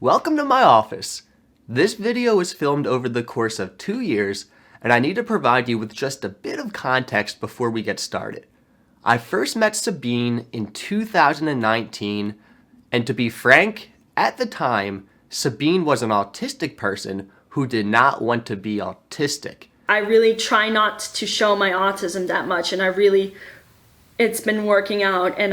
Welcome to my office. This video was filmed over the course of 2 years, and I need to provide you with just a bit of context before we get started. I first met Sabine in 2019, and to be frank, at the time, Sabine was an autistic person who did not want to be autistic. I really try not to show my autism that much, and it's been working out, and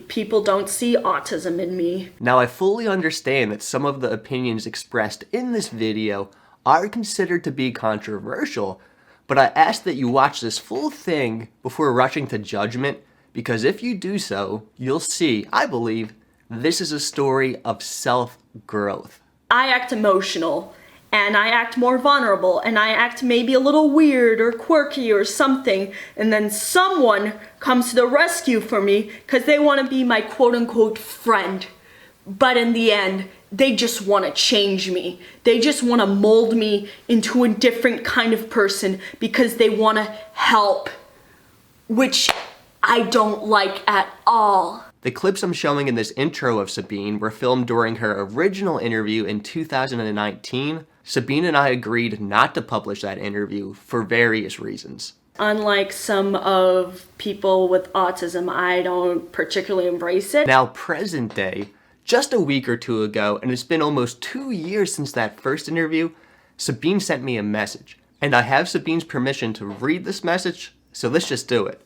people don't see autism in me. Now, I fully understand that some of the opinions expressed in this video are considered to be controversial, but I ask that you watch this full thing before rushing to judgment, because if you do so, you'll see, I believe, this is a story of self-growth. I act emotional, and I act more vulnerable, and I act maybe a little weird or quirky or something, and then someone comes to the rescue for me because they want to be my quote-unquote friend. But in the end, they just want to change me. They just want to mold me into a different kind of person because they want to help, which I don't like at all. The clips I'm showing in this intro of Sabine were filmed during her original interview in 2019. Sabine and I agreed not to publish that interview for various reasons. Unlike some of people with autism, I don't particularly embrace it. Now, present day, just a week or two ago, and it's been almost 2 years since that first interview, Sabine sent me a message. And I have Sabine's permission to read this message, so let's just do it.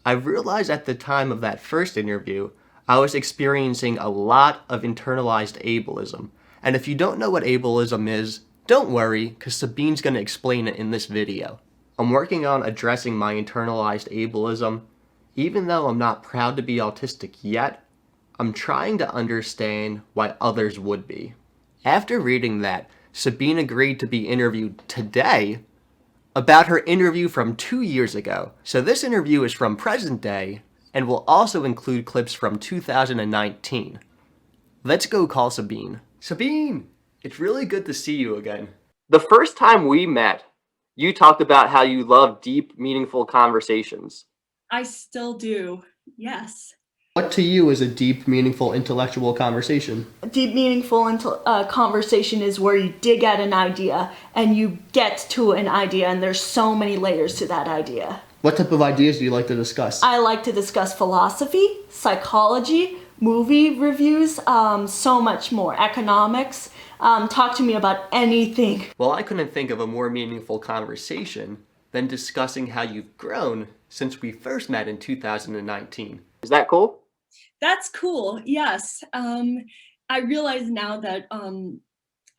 I realized at the time of that first interview, I was experiencing a lot of internalized ableism. And if you don't know what ableism is, don't worry, because Sabine's going to explain it in this video. I'm working on addressing my internalized ableism. Even though I'm not proud to be autistic yet, I'm trying to understand why others would be. After reading that, Sabine agreed to be interviewed today about her interview from 2 years ago. So this interview is from present day and will also include clips from 2019. Let's go call Sabine. Sabine, it's really good to see you again. The first time we met, you talked about how you love deep, meaningful conversations. I still do, yes. What to you is a deep, meaningful, intellectual conversation? A deep, meaningful conversation is where you dig at an idea and you get to an idea, and there's so many layers to that idea. What type of ideas do you like to discuss? I like to discuss philosophy, psychology, movie reviews, so much more. Economics. Talk to me about anything. Well, I couldn't think of a more meaningful conversation than discussing how you've grown since we first met in 2019. Is that cool? That's cool, yes. I realize now that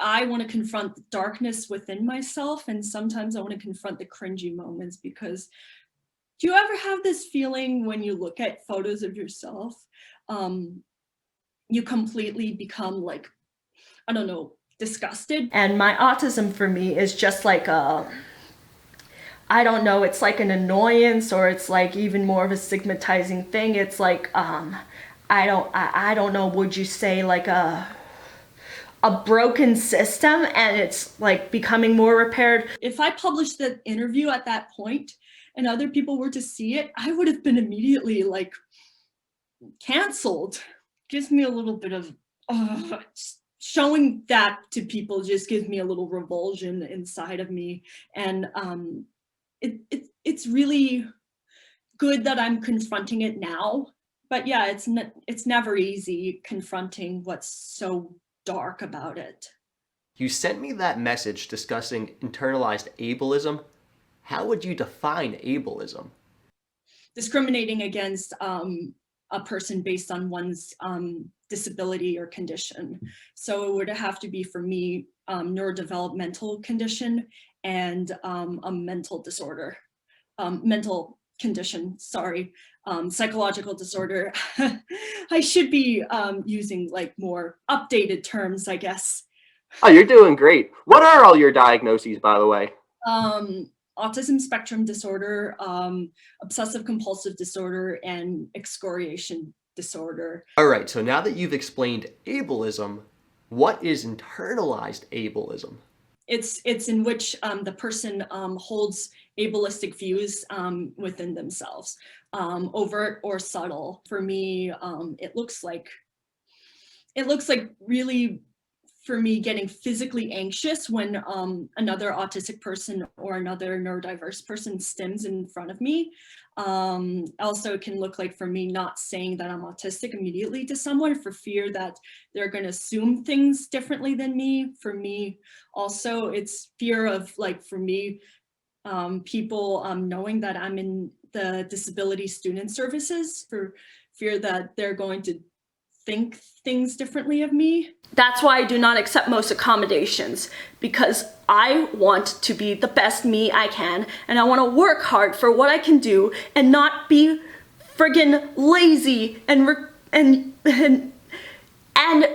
I want to confront the darkness within myself, and sometimes I want to confront the cringy moments, because do you ever have this feeling when you look at photos of yourself, you completely become like, I don't know, disgusted? And my autism for me is just like I don't know, it's like an annoyance, or it's like even more of a stigmatizing thing. It's like, I don't know, would you say like a broken system, and it's like becoming more repaired. If I published the interview at that point and other people were to see it, I would have been immediately like canceled. Gives me a little bit of, showing that to people just gives me a little revulsion inside of me. And it's really good that I'm confronting it now. But yeah, it's never easy confronting what's so dark about it. You sent me that message discussing internalized ableism. How would you define ableism? Discriminating against a person based on one's disability or condition. So it would have to be, for me, neurodevelopmental condition and a mental disorder, mental condition, sorry, psychological disorder. I should be using like more updated terms, I guess. Oh, you're doing great. What are all your diagnoses, by the way? Autism spectrum disorder, obsessive compulsive disorder, and excoriation disorder. All right, so now that you've explained ableism, what is internalized ableism? It's in which the person holds ableistic views within themselves, overt or subtle. For me, it looks like it looks like really for me getting physically anxious when another autistic person or another neurodiverse person stims in front of me. Also, it can look like for me not saying that I'm autistic immediately to someone for fear that they're going to assume things differently than me. For me, also, it's fear of like, for me, people knowing that I'm in the disability student services for fear that they're going to think things differently of me. That's why I do not accept most accommodations, because I want to be the best me I can, and I want to work hard for what I can do and not be friggin' lazy and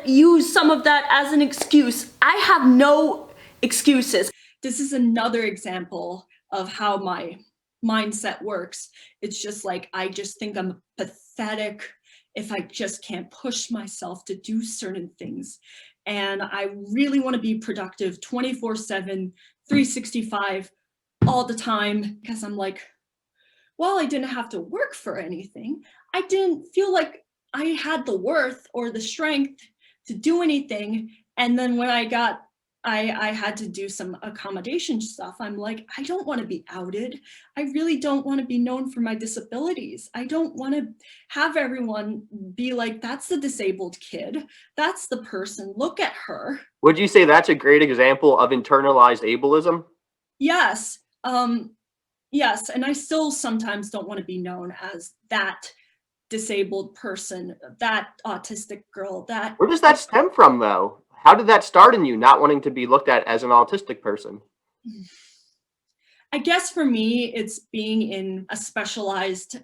use some of that as an excuse. I have no excuses. This is another example of how my mindset works. It's just like, I just think I'm pathetic if I just can't push myself to do certain things. And I really want to be productive 24/7, 365 all the time, because I'm like, well, I didn't have to work for anything. I didn't feel like I had the worth or the strength to do anything. And then when I had to do some accommodation stuff, I'm like, I don't want to be outed. I really don't want to be known for my disabilities. I don't want to have everyone be like, that's the disabled kid. That's the person. Look at her. Would you say that's a great example of internalized ableism? Yes. Yes. And I still sometimes don't want to be known as that disabled person, that autistic girl, that. Where does that stem from, though? How did that start in you not wanting to be looked at as an autistic person? I guess for me, it's being in a specialized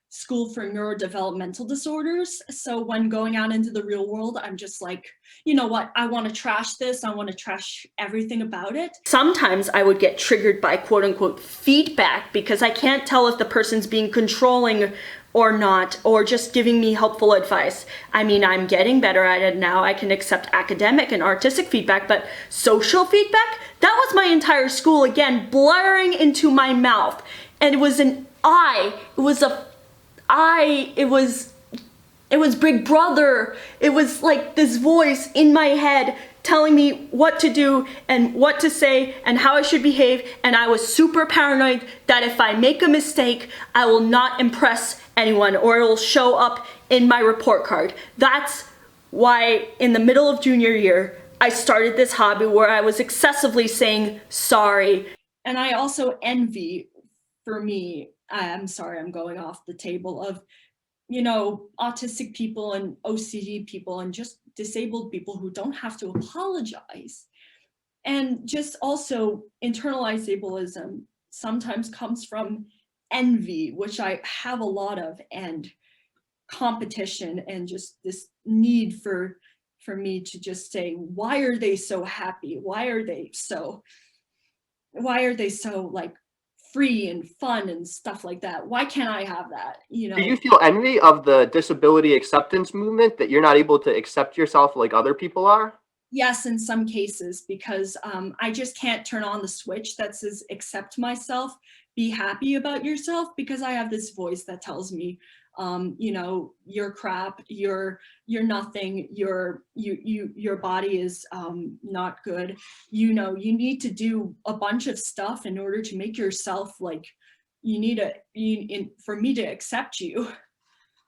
school for neurodevelopmental disorders. So when going out into the real world, I'm just like, you know what? I want to trash this. I want to trash everything about it. Sometimes I would get triggered by quote unquote feedback because I can't tell if the person's being controlling or not, or just giving me helpful advice. I mean, I'm getting better at it now. I can accept academic and artistic feedback, but social feedback, that was my entire school again, blaring into my mouth. And it was an I, it was a I, it was Big Brother. It was like this voice in my head telling me what to do and what to say and how I should behave. And I was super paranoid that if I make a mistake, I will not impress anyone or it will show up in my report card. That's why in the middle of junior year, I started this hobby where I was excessively saying sorry. And I also envy, for me, I'm sorry, I'm going off the table of, you know, autistic people and OCD people and just disabled people who don't have to apologize. And just also internalized ableism sometimes comes from envy, which I have a lot of, and competition, and just this need for me to just say, why are they so happy? Why are they so like free and fun and stuff like that? Why can't I have that? You know? Do you feel envy of the disability acceptance movement, that you're not able to accept yourself like other people are? Yes, in some cases, because I just can't turn on the switch that says accept myself, be happy about yourself, because I have this voice that tells me, you know, you're crap, you're nothing, your body is not good. You know, you need to do a bunch of stuff in order to make yourself like, for me to accept you.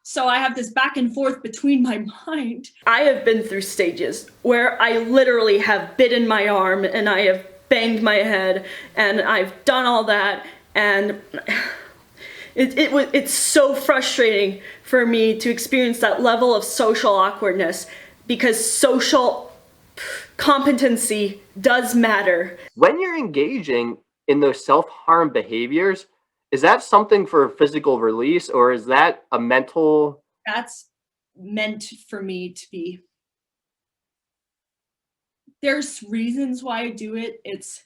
So I have this back and forth between my mind. I have been through stages where I literally have bitten my arm and I have banged my head and I've done all that, and it's so frustrating for me to experience that level of social awkwardness, because social competency does matter. When you're engaging in those self-harm behaviors, is that something for physical release, or is that a mental? That's meant for me to be. There's reasons why I do it. It's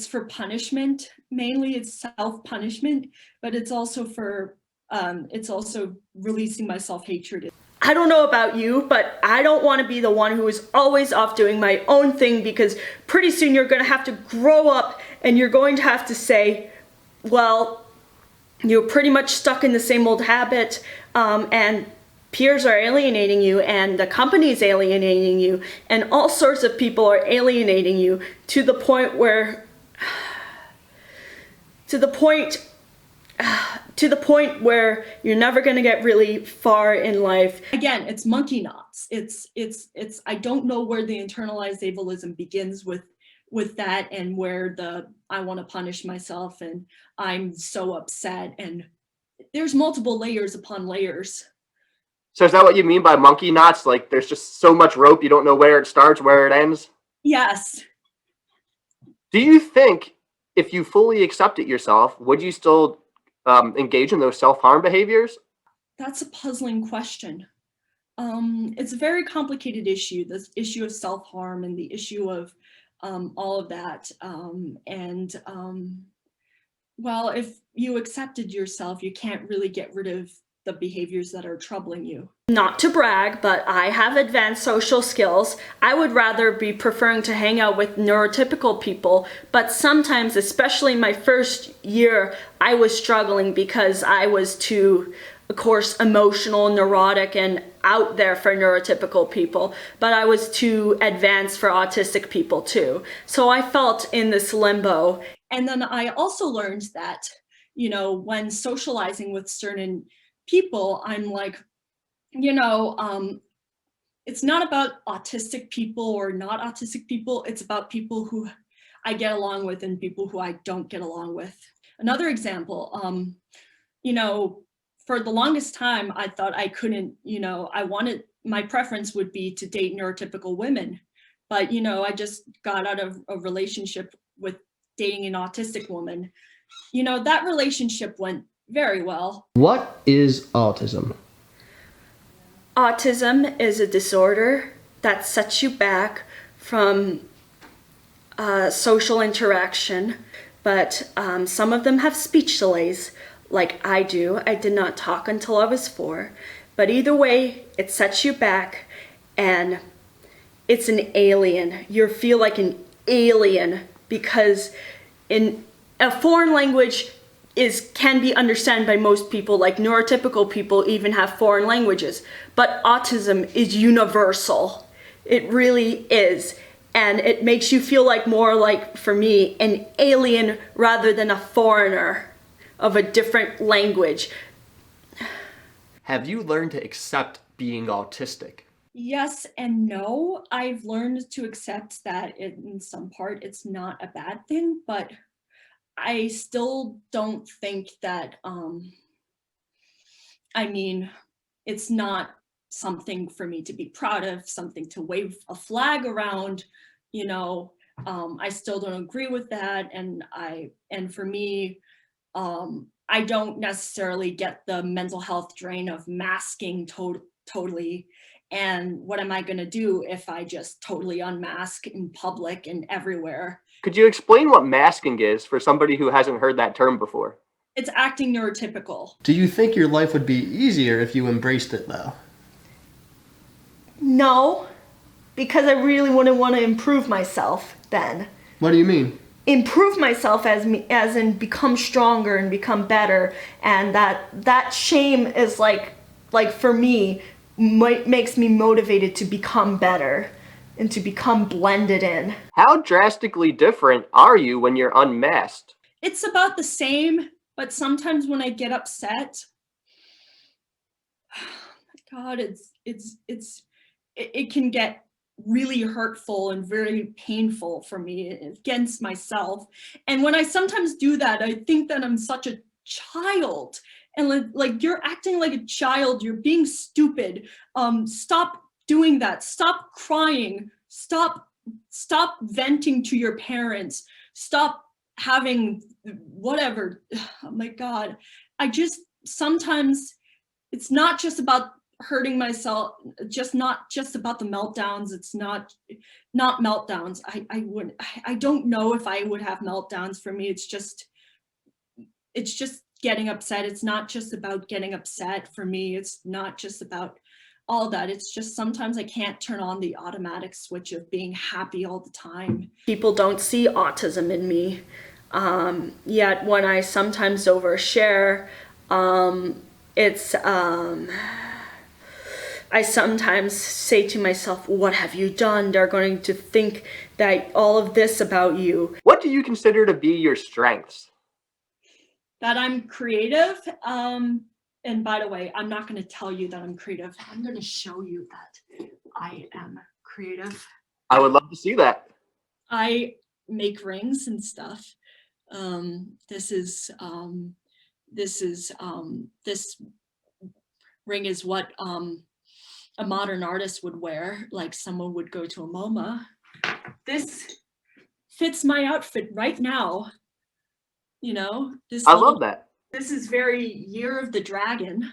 for punishment. Mainly it's self-punishment, but it's also for it's also releasing my self-hatred. I don't know about you, but I don't want to be the one who is always off doing my own thing, because pretty soon you're going to have to grow up and you're going to have to say, well, you're pretty much stuck in the same old habit, and peers are alienating you, and the company's alienating you, and all sorts of people are alienating you to the point where you're never going to get really far in life. Again, it's monkey knots. It's I don't know where the internalized ableism begins with that, and where the I want to punish myself and I'm so upset, and there's multiple layers upon layers. So is that what you mean by monkey knots? Like there's just so much rope you don't know where it starts, where it ends? Yes. Do you think if you fully accepted yourself, would you still engage in those self-harm behaviors? That's a puzzling question. It's a very complicated issue, this issue of self-harm and the issue of all of that. Well, if you accepted yourself, you can't really get rid of the behaviors that are troubling you. Not to brag, but I have advanced social skills. I would rather be preferring to hang out with neurotypical people, but sometimes, especially my first year, I was struggling because I was too, of course, emotional, neurotic, and out there for neurotypical people, but I was too advanced for autistic people too. So I felt in this limbo. And then I also learned that, you know, when socializing with certain people, I'm like, you know, it's not about autistic people or not autistic people. It's about people who I get along with and people who I don't get along with. Another example, you know, for the longest time, I thought I couldn't, you know, my preference would be to date neurotypical women. But, you know, I just got out of a relationship with dating an autistic woman. You know, that relationship went very well. What is autism? Autism is a disorder that sets you back from social interaction, but some of them have speech delays, like I do. I did not talk until I was 4, but either way, it sets you back, and it's an alien. You feel like an alien because in a foreign language can be understood by most people, like neurotypical people even have foreign languages, but autism is universal. It really is. And it makes you feel like more like, for me, an alien rather than a foreigner of a different language. Have you learned to accept being autistic? Yes and no. I've learned to accept that in some part it's not a bad thing, but I still don't think that, I mean, it's not something for me to be proud of, something to wave a flag around, you know. I still don't agree with that, and for me, I don't necessarily get the mental health drain of masking totally. And what am I going to do if I just totally unmask in public and everywhere? Could you explain what masking is for somebody who hasn't heard that term before? It's acting neurotypical. Do you think your life would be easier if you embraced it, though? No, because I really wouldn't want to improve myself then. What do you mean? Improve myself as in become stronger and become better, and that shame is like for me makes me motivated to become better and to become blended in. How drastically different are you when you're unmasked? It's about the same, but sometimes when I get upset, God, it can get really hurtful and very painful for me against myself. And when I sometimes do that, I think that I'm such a child, and like you're acting like a child, you're being stupid. Stop doing that. Stop crying. Stop venting to your parents. Stop having whatever. Oh my God. Sometimes it's not just about hurting myself, not just about the meltdowns. It's not meltdowns. I don't know if I would have meltdowns. For me, it's just getting upset. It's not just about getting upset. For me, it's not just about all that. It's just sometimes I can't turn on the automatic switch of being happy all the time. People don't see autism in me, yet when I sometimes overshare, it's I sometimes say to myself, what have you done? They're going to think that all of this about you. What do you consider to be your strengths? That I'm creative. And by the way, I'm not going to tell you that I'm creative. I'm going to show you that I am creative. I would love to see that. I make rings and stuff. This ring is what a modern artist would wear, like someone would go to a MoMA. This fits my outfit right now. You know, I love that. This is very Year of the Dragon.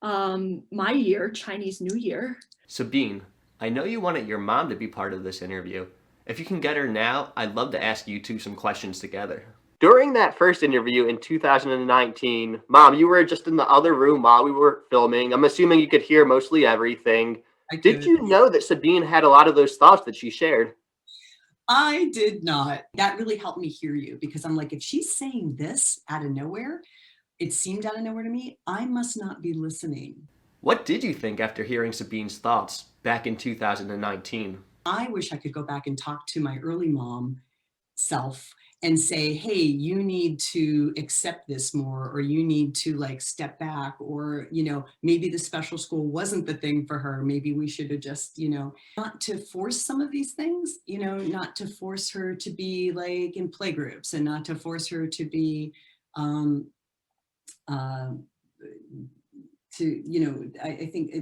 My year, Chinese New Year. Sabine, I know you wanted your mom to be part of this interview. If you can get her now, I'd love to ask you two some questions together. During that first interview in 2019, Mom, you were just in the other room while we were filming. I'm assuming you could hear mostly everything. Did you know that Sabine had a lot of those thoughts that she shared? I did not. That really helped me hear you, because I'm like, if she's saying this out of nowhere, it seemed out of nowhere to me, I must not be listening. What did you think after hearing Sabine's thoughts back in 2019? I wish I could go back and talk to my early mom self and say, hey, you need to accept this more, or you need to like step back, or, you know, maybe the special school wasn't the thing for her. Maybe we should have just, you know, not to force some of these things, you know, not to force her to be like in playgroups, and not to force her to be, you know, I think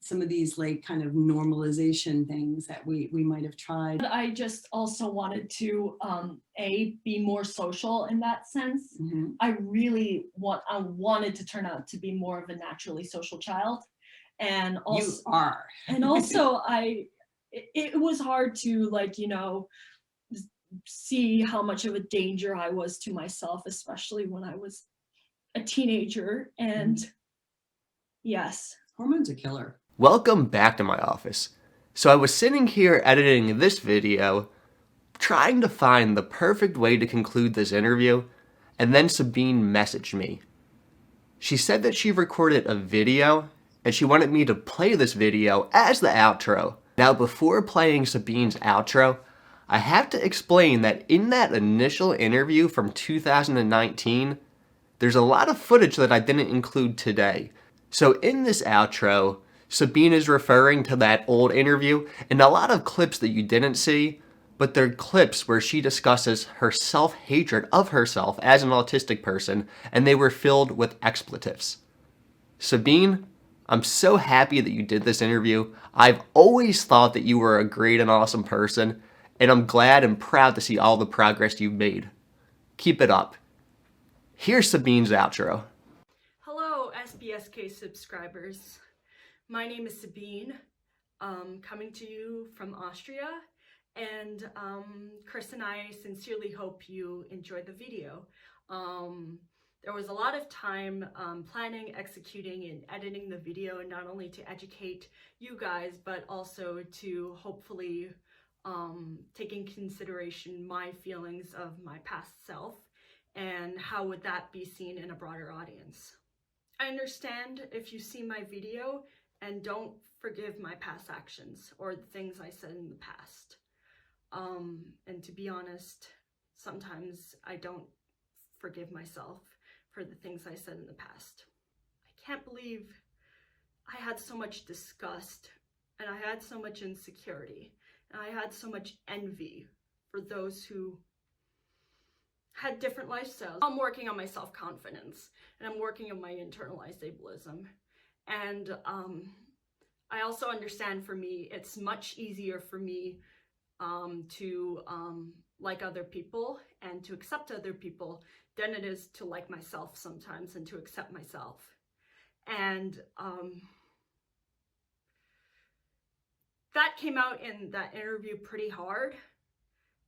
some of these like kind of normalization things that we might have tried. I just also wanted to be more social in that sense. Mm-hmm. I wanted to turn out to be more of a naturally social child, and also you are. And also it was hard to, like, you know, see how much of a danger I was to myself, especially when I was a teenager. And yes, hormones are killer. Welcome back to my office. So I was sitting here editing this video, trying to find the perfect way to conclude this interview, and then Sabine messaged me. She said that she recorded a video, and she wanted me to play this video as the outro. Now, before playing Sabine's outro, I have to explain that in that initial interview from 2019, there's a lot of footage that I didn't include today. So in this outro, Sabine is referring to that old interview and a lot of clips that you didn't see, but they're clips where she discusses her self-hatred of herself as an autistic person, and they were filled with expletives. Sabine, I'm so happy that you did this interview. I've always thought that you were a great and awesome person, and I'm glad and proud to see all the progress you've made. Keep it up. Here's Sabine's outro. Hello, SBSK subscribers. My name is Sabine, coming to you from Austria, and Chris and I sincerely hope you enjoyed the video. There was a lot of time planning, executing, and editing the video, and not only to educate you guys, but also to hopefully take in consideration my feelings of my past self, and how would that be seen in a broader audience. I understand if you see my video and don't forgive my past actions or the things I said in the past. And to be honest, sometimes I don't forgive myself for the things I said in the past. I can't believe I had so much disgust, and I had so much insecurity, and I had so much envy for those who had different lifestyles. I'm working on my self-confidence, and I'm working on my internalized ableism. And I also understand, for me, it's much easier for me to like other people and to accept other people than it is to like myself sometimes and to accept myself. And that came out in that interview pretty hard.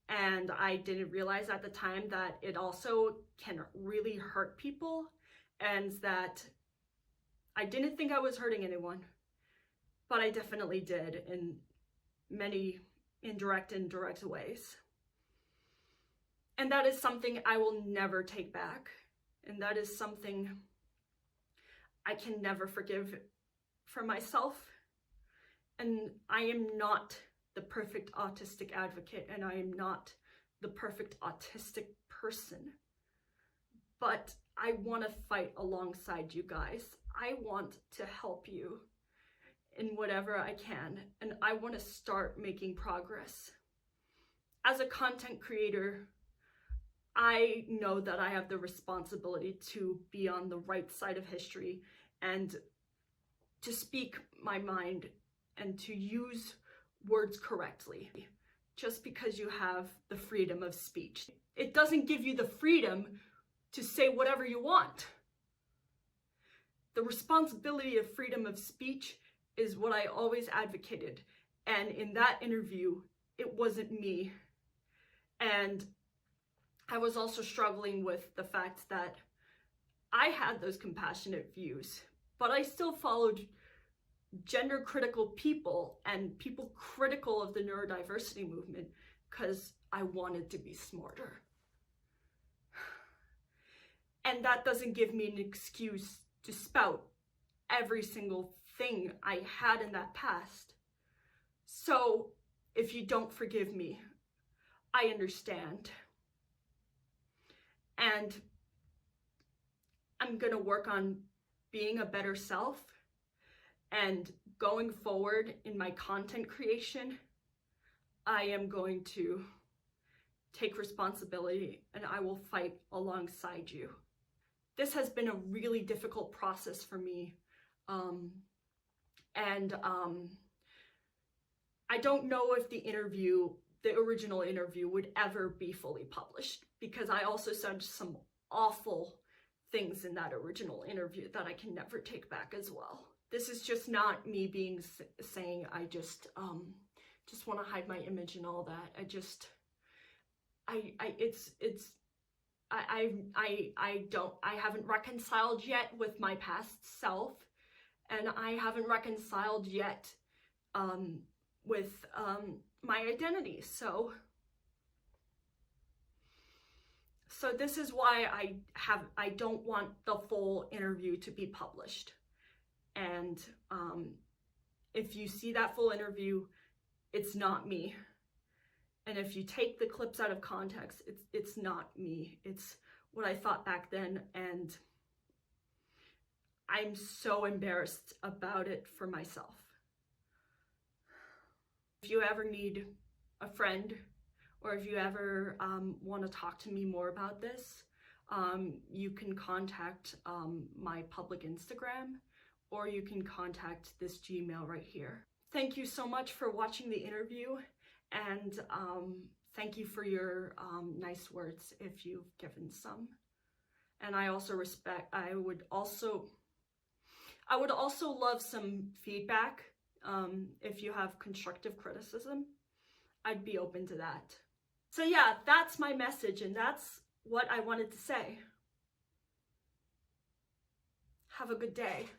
And I didn't realize at the time that it also can really hurt people, and that I didn't think I was hurting anyone, but I definitely did in many indirect and direct ways. And that is something I will never take back. And that is something I can never forgive for myself. And I am not the perfect autistic advocate, and I am not the perfect autistic person. But I want to fight alongside you guys. I want to help you in whatever I can, and I want to start making progress. As a content creator, I know that I have the responsibility to be on the right side of history and to speak my mind and to use words correctly. Just because you have the freedom of speech, it doesn't give you the freedom to say whatever you want. The responsibility of freedom of speech is what I always advocated. And in that interview, it wasn't me. And I was also struggling with the fact that I had those compassionate views, but I still followed gender critical people and people critical of the neurodiversity movement because I wanted to be smarter. And that doesn't give me an excuse to spout every single thing I had in that past. So if you don't forgive me, I understand. And I'm gonna work on being a better self, and going forward in my content creation, I am going to take responsibility and I will fight alongside you. This has been a really difficult process for me. I don't know if the original interview would ever be fully published, because I also said some awful things in that original interview that I can never take back as well. This is just not me saying I just want to hide my image and all that. I haven't reconciled yet with my past self, and I haven't reconciled yet with my identity. So this is why I don't want the full interview to be published. And if you see that full interview, it's not me. And if you take the clips out of context, it's not me. It's what I thought back then, and I'm so embarrassed about it for myself. If you ever need a friend, or if you ever want to talk to me more about this, you can contact my public Instagram, or you can contact this Gmail right here. Thank you so much for watching the interview, and thank you for your nice words if you've given some. And I would also love some feedback. If you have constructive criticism, I'd be open to that. So yeah, that's my message, and that's what I wanted to say. Have a good day.